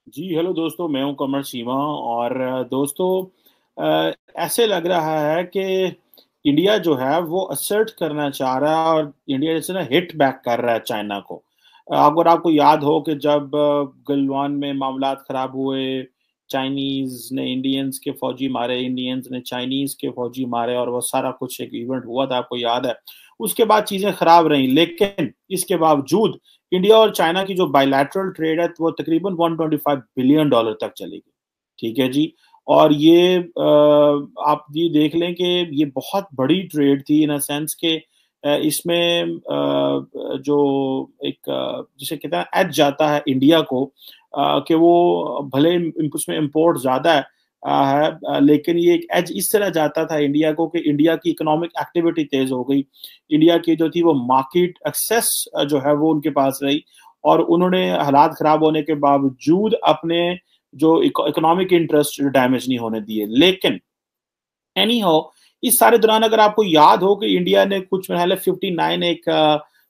جی hello दोस्तों, मैं हूं कमर सीमा. और दोस्तों, ऐसे लग रहा है कि इंडिया जो है वो असर्ट करना चाह रहा है और इंडिया जैसे ना हिट बैक कर रहा है चाइना को. अगर आपको याद हो कि जब गलवान में मामलात खराब हुए, चाइनीज ने इंडियंस के फौजी मारे, इंडियंस ने चाइनीज के फौजी मारे और वो सारा कुछ एक इवेंट हुआ था, आपको याद है. उसके बाद चीजें खराब रही, लेकिन इसके बावजूद इंडिया और चाइना की जो बायलैटरल ट्रेड है वो तकरीबन 125 बिलियन डॉलर तक चलेगी. ठीक है जी. और ये आप ये देख लें कि ये बहुत बड़ी ट्रेड थी इन अ सेंस के इसमें जो एक जिसे कहते हैं एज जाता है इंडिया को, कि वो भले उसमें इंपोर्ट ज्यादा है, लेकिन ये एक एज इस तरह जाता था इंडिया को कि इंडिया की इकोनॉमिक एक्टिविटी तेज हो गई. इंडिया की जो थी वो मार्केट एक्सेस जो है वो उनके पास रही, और उन्होंने हालात खराब होने के बावजूद अपने जो इकोनॉमिक इंटरेस्ट डैमेज नहीं होने दिए. लेकिन एनी हो, इस सारे दौरान अगर आपको याद हो कि इंडिया ने कुछ पहले 59 एक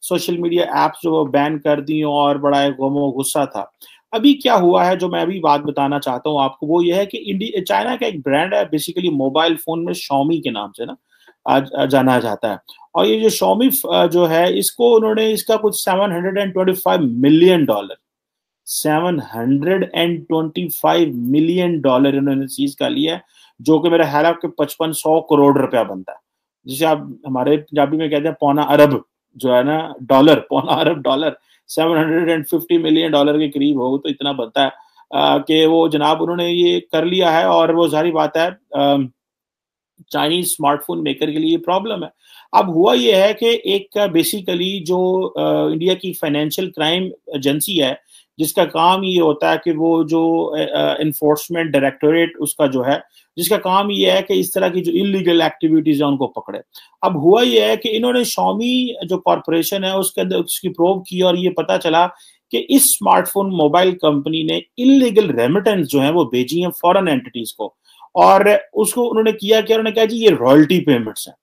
सोशल मीडिया एप्स जो बैन कर दी और बड़ा एक गमो गुस्सा था. अभी क्या हुआ है, जो मैं अभी बात बताना चाहता हूँ आपको, वो ये है कि इंडिया चाइना का एक ब्रांड है बेसिकली मोबाइल फोन में, शॉमी के नाम से ना जाना जाता है. और ये जो शॉमी जो है, इसको उन्होंने इसका कुछ $725 मिलियन, $725 मिलियन इन्होंने इस चीज का लिया है, जो कि मेरा ख्याल है कि 5500 करोड़ रुपया बनता है, जिसे आप हमारे पंजाबी में कहते हैं पौना अरब, जो है ना डॉलर, पौना अरब डॉलर, $750 मिलियन के करीब हो, तो इतना बनता है कि वो जनाब उन्होंने ये कर लिया है. और वो जारी बात है, चाइनीज स्मार्टफोन मेकर के लिए प्रॉब्लम है. अब हुआ ये है कि एक बेसिकली जो इंडिया की फाइनेंशियल क्राइम एजेंसी है, जिसका काम ये होता है कि वो जो इन्फोर्समेंट डायरेक्टोरेट उसका जो है, जिसका काम ये है कि इस तरह की जो इलीगल एक्टिविटीज है उनको पकड़े. अब हुआ ये है कि इन्होंने शॉमी जो कॉरपोरेशन है उसके अंदर उसकी प्रोब की, और ये पता चला कि इस स्मार्टफोन मोबाइल कंपनी ने इलीगल रेमिटेंस जो है वो भेजी है फॉरेन एंटिटीज को. और उसको उन्होंने किया क्या, उन्होंने कहा जी ये रॉयल्टी पेमेंट्स हैं,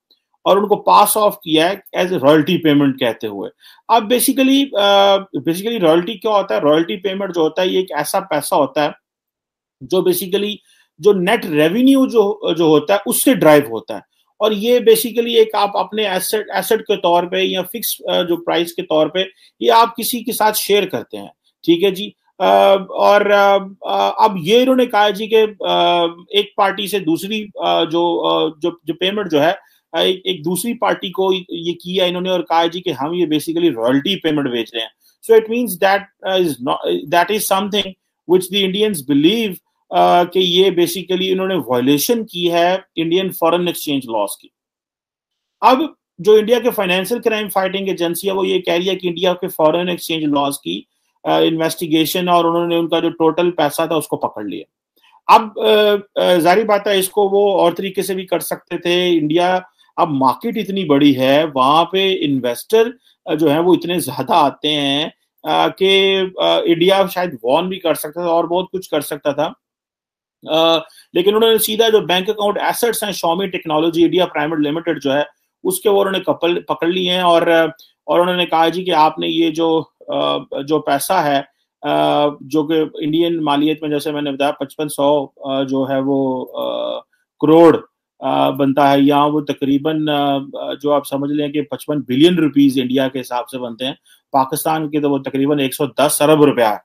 और उनको पास ऑफ किया है एज रॉयल्टी पेमेंट कहते हुए. अब बेसिकली रॉयल्टी क्या होता है, रॉयल्टी पेमेंट जो होता है ये एक ऐसा पैसा होता है जो बेसिकली जो नेट रेवेन्यू जो जो होता है उससे ड्राइव होता है. और ये बेसिकली एक आप अपने एसेट के तौर पे या फिक्स जो प्राइस के तौर पे ये आप किसी के साथ शेयर करते हैं. ठीक है जी. और अब ये इन्होंने कहा जी कि एक पार्टी से दूसरी जो पेमेंट जो है एक दूसरी पार्टी को ये किया इन्होंने, और कहा जी कि हम ये बेसिकली रॉयल्टी पेमेंट बेच रहे हैं. So it means that is something which the Indians believe कि ये बेसिकली इन्होंने वायलेशन की है इंडियन फॉरेन एक्सचेंज लॉस की. अब जो इंडिया के फाइनेंशियल क्राइम फाइटिंग एजेंसी है वो ये कह रही है कि इंडिया के फॉरेन एक्सचेंज लॉस की इन्वेस्टिगेशन, और उन्होंने उनका जो टोटल पैसा था उसको पकड़ लिया. अब जारी बात है, इसको वो और तरीके से भी कर सकते थे. इंडिया अब मार्केट इतनी बड़ी है, वहां पे इन्वेस्टर जो है वो इतने ज्यादा आते हैं कि इंडिया शायद वॉन भी कर सकता था और बहुत कुछ कर सकता था. लेकिन उन्होंने सीधा जो बैंक अकाउंट एसेट्स हैं Xiaomi technology India private limited जो है उसके वो उन्होंने पकड़ लिए हैं. और उन्होंने कहा जी कि आपने ये जो पैसा है जो कि इंडियन मालियत में जैसे मैंने बताया 5500 जो है वो करोड़ बनता है, यहाँ वो तकरीबन जो आप समझ लें कि 55 बिलियन रुपीज इंडिया के हिसाब से बनते हैं. पाकिस्तान के तो वो तकरीबन 110 अरब रुपया है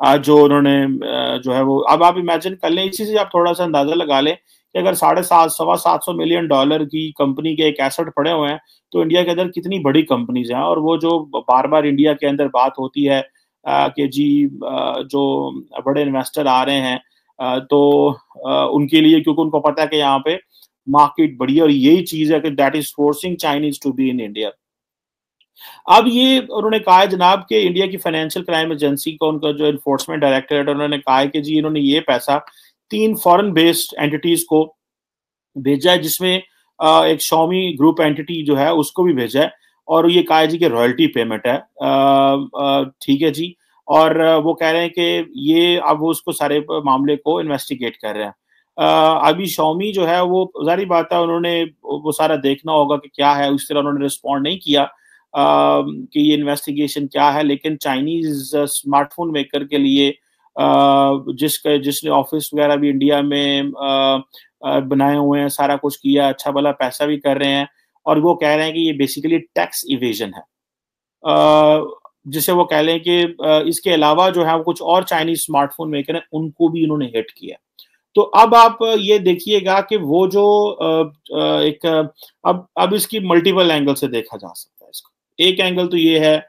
आज जो उन्होंने जो है वो. अब आप इमेजिन कर लें, इसी से आप थोड़ा सा अंदाजा लगा लें कि अगर 750 मिलियन डॉलर की कंपनी के एक एसेट पड़े हुए हैं तो इंडिया के अंदर कितनी बड़ी कंपनीज हैं. और वो जो बार बार इंडिया के अंदर बात होती है कि जी जो बड़े इन्वेस्टर आ रहे हैं तो उनके लिए, क्योंकि उनको पता है कि यहाँ पे मार्केट बड़ी है, और यही चीज है कि that is forcing Chinese to be in India. अब ये उन्होंने कहा है जनाब कि इंडिया की फाइनेंशियल क्राइम एजेंसी को, उनका जो इन्फोर्समेंट डायरेक्टरेट है, उन्होंने कहा है कि जी इन्होंने ये पैसा 3 फॉरेन बेस्ड एंटिटीज को भेजा है, जिसमें एक शॉमी ग्रुप एंटिटी जो है उसको भी भेजा है, और ये कहा है जी कि रॉयल्टी पेमेंट है. ठीक है जी. और वो कह रहे हैं कि ये अब वो उसको सारे मामले को इन्वेस्टिगेट कर रहे हैं. अभी शॉमी जो है वो जारी बात है उन्होंने वो सारा देखना होगा कि क्या है, उस तरह उन्होंने रिस्पॉन्ड नहीं किया कि ये इन्वेस्टिगेशन क्या है. लेकिन चाइनीज स्मार्टफोन मेकर के लिए جس نے آفس وغیرہ بھی انڈیا میں بنائے ہوئے ہیں, سارا کچھ کیا, اچھا بھلا پیسہ بھی کر رہے ہیں, اور وہ کہہ رہے ہیں کہ یہ بیسیکلی ٹیکس ایویژن ہے, جسے وہ کہہ لیں کہ اس کے علاوہ جو ہے کچھ اور چائنیز اسمارٹ فون میکر ہیں, ان کو بھی انہوں نے ہٹ کیا. تو اب آپ یہ دیکھیے گا کہ وہ جو ایک اب اس کی ملٹیپل اینگل سے دیکھا جا سکتا ہے اس کو. ایک اینگل تو یہ ہے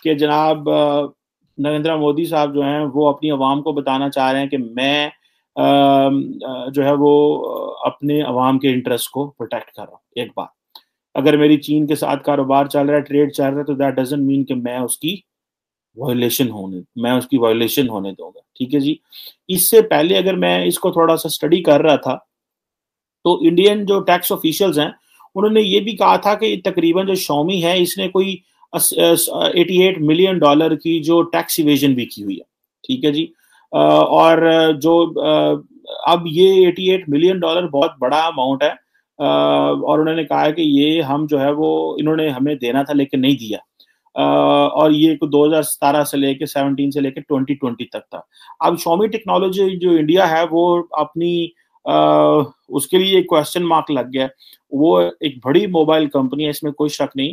کہ جناب نریندر مودی صاحب جو ہیں وہ اپنی عوام کو بتانا چاہ رہے ہیں کہ میں جو ہے وہ اپنے عوام کے انٹرسٹ کو پروٹیکٹ کر رہا ہوں. ایک بات, اگر میری چین کے ساتھ کاروبار چل رہا ہے, ٹریڈ چل رہا ہے, تو دیٹ ڈزنٹ مین کہ میں اس کی وائلیشن ہونے دوں گا. ٹھیک ہے جی. اس سے پہلے اگر میں اس کو تھوڑا سا اسٹڈی کر رہا تھا تو انڈین جو ٹیکس آفیشلز ہیں انہوں نے یہ بھی کہا تھا کہ تقریباً جو شومی ہے اس نے کوئی $88 ملین کی جو ٹیکس ایویژن بھی کی ہوئی ہے. ٹھیک ہے جی. اور جو اب یہ $88 ملین بہت بڑا اماؤنٹ ہے, اور انہوں نے کہا ہے کہ یہ ہم جو ہے وہ انہوں نے ہمیں دینا تھا لیکن نہیں دیا, اور یہ 2017 سے لے کے 17 سے لے کے 2020 تک تھا. اب شومی ٹیکنالوجی جو انڈیا ہے وہ اپنی اس کے لیے ایک کوشچن مارک لگ گیا. وہ ایک بڑی موبائل کمپنی ہے, اس میں کوئی شک نہیں,